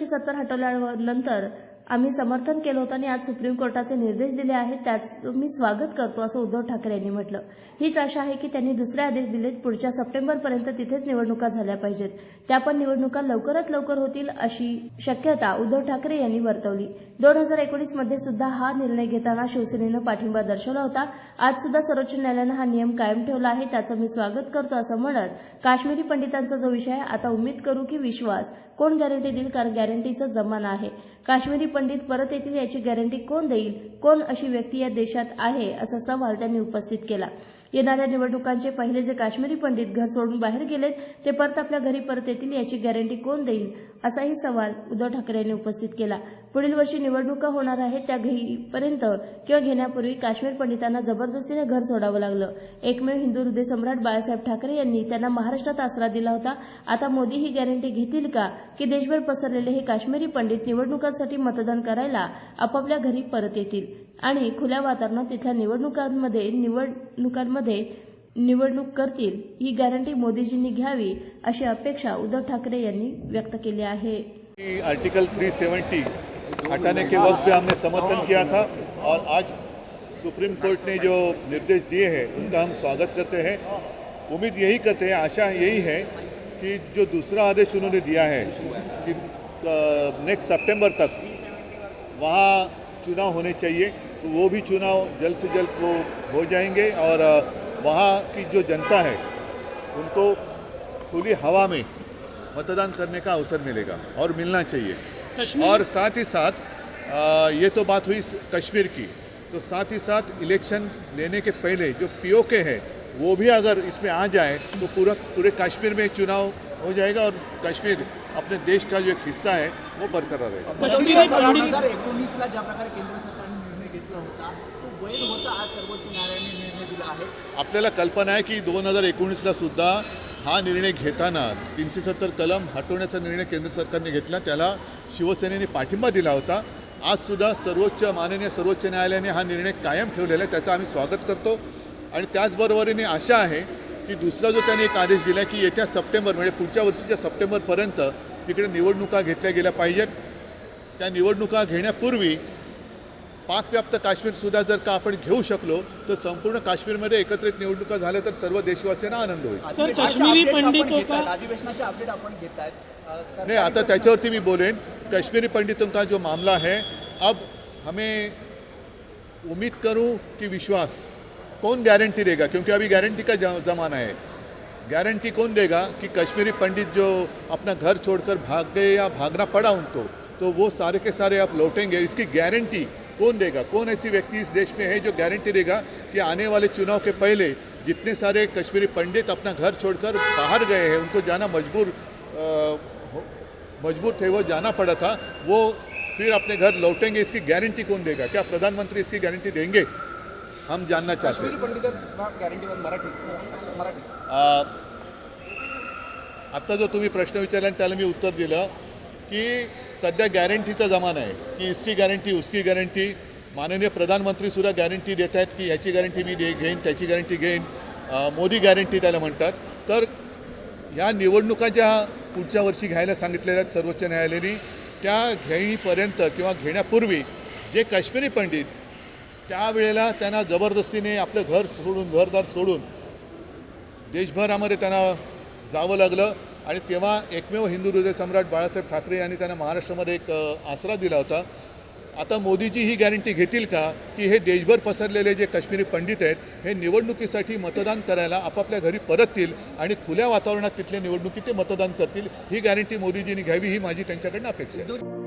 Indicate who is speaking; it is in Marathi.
Speaker 1: 370 हटवल्यानंतर आम्ही समर्थन केलं होतं आणि आज सुप्रीम कोर्टाचे निर्देश दिले आहेत त्याचं मी स्वागत करतो असं उद्धव ठाकरे यांनी म्हटलं। हीच आशा आहे की त्यांनी दुसरे आदेश दिलेत, पुढच्या सप्टेंबरपर्यंत तिथेच निवडणुका झाल्या पाहिजेत, त्या पण निवडणुका लवकरात लवकर होतील अशी शक्यता उद्धव ठाकरे यांनी वर्तवली। 2019 मध्ये सुद्धा हा निर्णय घेताना शिवसेनेनं पाठिंबा दर्शवला होता। आज सुद्धा सर्वोच्च न्यायालयानं हा नियम कायम ठेवला आहे, त्याचं मी स्वागत करतो असं म्हणत काश्मीरी पंडितांचा जो विषय आहे, आता उम्मीद करू की विश्वास कोण गॅरंटी देईल, कारण गॅरंटीचा जमाना आहे। काश्मीरी पंडित परत येतील याची गॅरंटी कोण देईल, कोण अशी व्यक्ती या देशात आहे असा सवाल त्यांनी उपस्थित केला। येणाऱ्या निवडणुकांचे पहिले जे काश्मीरी पंडित घर सोडून बाहेर गेलेत ते परत आपल्या घरी परत येतील याची गॅरंटी कोण देईल असाही सवाल उद्धव ठाकरे यांनी उपस्थित केला। पुढील वर्षी निवडणुका होणार आहेत, त्या घेईपर्यंत किंवा घेण्यापूर्वी काश्मीर पंडितांना जबरदस्तीने घर सोडावं लागलं। एकमेव हिंदू हृदय सम्राट बाळासाहेब ठाकरे यांनी त्यांना महाराष्ट्रात आसरा दिला होता। आता मोदी ही गॅरंटी घेतील का की देशभर पसरलेले हे काश्मीरी पंडित निवडणुकांसाठी मतदान करायला आपापल्या घरी परत येतील आणि खुल्या वातावरणात तिथल्या निवडणुकांमध्ये निवडणूक करतील, ही गॅरंटी मोदीजींनी घ्यावी अशी अपेक्षा उद्धव ठाकरे यांनी व्यक्त केली आहे।
Speaker 2: आर्टिकल 370 हटाने के वक्त भी हमने समर्थन किया था और आज सुप्रीम कोर्ट ने जो निर्देश दिए हैं उनका हम स्वागत करते हैं। उम्मीद यही करते हैं, आशा यही है कि जो दूसरा आदेश उन्होंने दिया है कि नेक्स्ट सितंबर तक वहाँ चुनाव होने चाहिए, तो वो भी चुनाव जल्द से जल्द वो हो जाएंगे और वहाँ की जो जनता है उनको खुली हवा में मतदान करने का अवसर मिलेगा और मिलना चाहिए। और साथ ही साथ ये तो बात हुई कश्मीर की, तो साथ ही साथ इलेक्शन लेने के पहले जो पीओके है वो भी अगर इसमें आ जाए तो पूरे कश्मीर में चुनाव हो जाएगा और कश्मीर अपने देश का जो एक हिस्सा है वो बरकरार रहेगा।
Speaker 3: 2019ला ज्या प्रकारे केंद्र सरकारने निर्णय घेतला होता तो वैध होता, आज सर्वोच्च न्यायालयाने निर्णय दिला आहे।
Speaker 2: आपल्याला कल्पना आहे की 2019ला सुद्धा हा निर्णय घेताना 370 कलम हटवण्याचा निर्णय केंद्र सरकारने घेतला, त्याला शिवसेनेने पाठिंबा दिला होता। आज सुद्धा माननीय सर्वोच्च न्यायालयाने हा निर्णय कायम ठेवलेला आहे, त्याचं आम्ही स्वागत करतो। आणि त्याचबरोबरीने आशा आहे की दुसरा जो त्यांनी एक आदेश दिला की येत्या सप्टेंबर म्हणजे पुढच्या वर्षीच्या सप्टेंबरपर्यंत तिकडे निवडणुका घेतल्या गेल्या पाहिजेत। त्या निवडणुका घेण्यापूर्वी पाकव्याप्त काश्मीरसुद्धा जर का आपण घेऊ शकलो तर संपूर्ण काश्मीरमध्ये एकत्रित निवडणुका झाल्या तर सर्व देशवासियांना आनंद होईल।
Speaker 3: काश्मीरी अधिवेशनाचे अपडेट आपण घेतायत
Speaker 2: नहीं, आता त्याच्यावरती मी बोलेन। कश्मीरी पंडितों का जो मामला है, अब हमें उम्मीद करूं कि विश्वास कौन गारंटी देगा, क्योंकि अभी गारंटी का ज़माना है। गारंटी कौन देगा कि कश्मीरी पंडित जो अपना घर छोड़कर भाग गए या भागना पड़ा उनको, तो वो सारे के सारे अब लौटेंगे, इसकी गारंटी कौन देगा? कौन ऐसी व्यक्ति इस देश में है जो गारंटी देगा कि आने वाले चुनाव के पहले जितने सारे कश्मीरी पंडित अपना घर छोड़कर बाहर गए हैं, उनको जाना मजबूर थे, वो जाना पड़ा था, वो फिर अपने घर लौटेंगे, इसकी गारंटी कौन देगा? क्या प्रधानमंत्री इसकी गारंटी देंगे? हम जानना चाहते हैं। आत्ता जो तुम्ही प्रश्न विचारला त्याला मी उत्तर दिलं की सध्या गॅरंटीचा जमाना आहे की इसकी गॅरंटी उसकी गॅरंटी। माननीय प्रधानमंत्री सुद्धा गॅरंटी देत आहेत की याची गॅरंटी मी घेईन, त्याची गॅरंटी घेईन, मोदी गॅरंटी त्याला म्हणतात। तर या निवडणुका ज्या पुढच्या वर्षी घ्यायला सांगितलेल्या आहेत सर्वोच्च न्यायालयाने, त्या घेईपर्यंत किंवा घेण्यापूर्वी जे काश्मीरी पंडित त्यावेळेला त्यांना जबरदस्तीने आपलं घरदार सोडून देशभरामध्ये त्यांना जावं लागलं आणि तेव्हा एकमेव हिंदू हृदय सम्राट बाळासाहेब ठाकरे यांनी त्यांना महाराष्ट्रामध्ये एक आसरा दिला होता। आता मोदीजी ही गॅरंटी घेतील का की हे देशभर पसरलेले जे काश्मीरी पंडित आहेत हे निवडणुकीसाठी मतदान करायला आपापल्या घरी परततील आणि खुल्या वातावरणात तिथल्या निवडणुकीत ते मतदान करतील? ही गॅरंटी मोदीजींनी घ्यावी ही माझी त्यांच्याकडनं अपेक्षा आहे।